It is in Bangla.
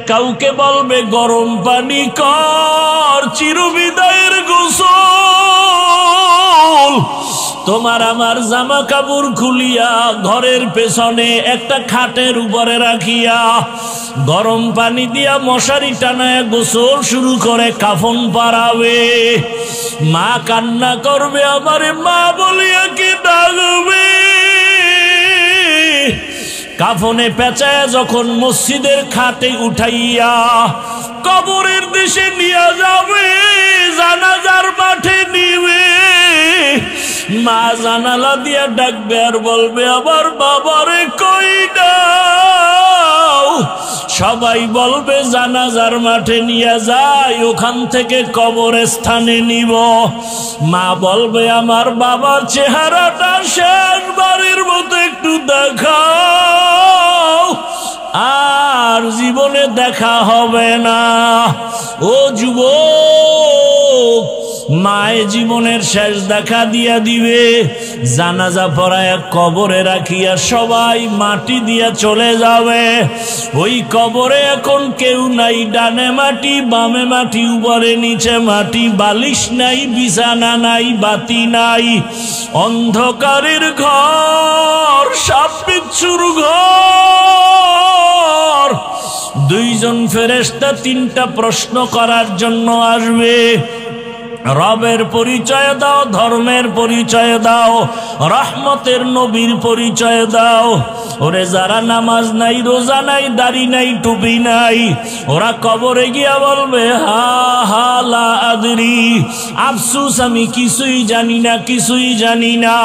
কাউকে বলবে গরম পানি কর চিরবিদায়ের গোসল। তোমার আমার জামা কাপড় খুলিয়া ঘরের পেছনে একটা খাটের উপরে রাখিয়া গরম পানি দিয়া মশারি টানায় গোসল শুরু করে কাফন পরাবে। মা কান্না করবে, আমারে মা বলিয়া কি ডাকবে। কাফনে পেঁচায় যখন মসজিদের খাটে উঠাইয়া কবরের দেশে নিয়ে যাবে, জানাজার মাঠে নিবে, মা জানালা দিয়া ডাকবে আর বলবে, আবার বাবারে কই দাও। সবাই বলবে জানাজার মাঠে নিয়ে যাই, ওখান থেকে কবরস্থানে নিব। মা বলবে, আমার বাবার চেহারাটা শেষবারের মতো একটু দেখাও, আর জীবনে দেখা হবে না। ও যুবক, মায়ে জীবনের শেষ দেখা দিয়া দিবে। জানাজা পড়ায় কবরে রাখিয়া সবাই মাটি দিয়া চলে যাবে। ওই কবরে এখন কেউ নাই, ডানে মাটি বামে মাটি উপরে নিচে মাটি, বালিশ নাই, বিছানা নাই, বাতি নাই, অন্ধকারের ঘর, সাপ বিচ্ছুর ঘর। দুইজন ফেরেশতা তিনটা প্রশ্ন করার জন্য আসবে। রবের পরিচয় দাও, ধর্মের পরিচয় দাও, রহমতের নবীর পরিচয় দাও। ওরে যারা নামাজ নাই, রোজা নাই, দাড়ি নাই, টুপি নাই, ওরা কবরে গিয়া বলবে, হা হা লা আদরি, আফসুস আমি কিছুই জানি না, কিছুই জানি না।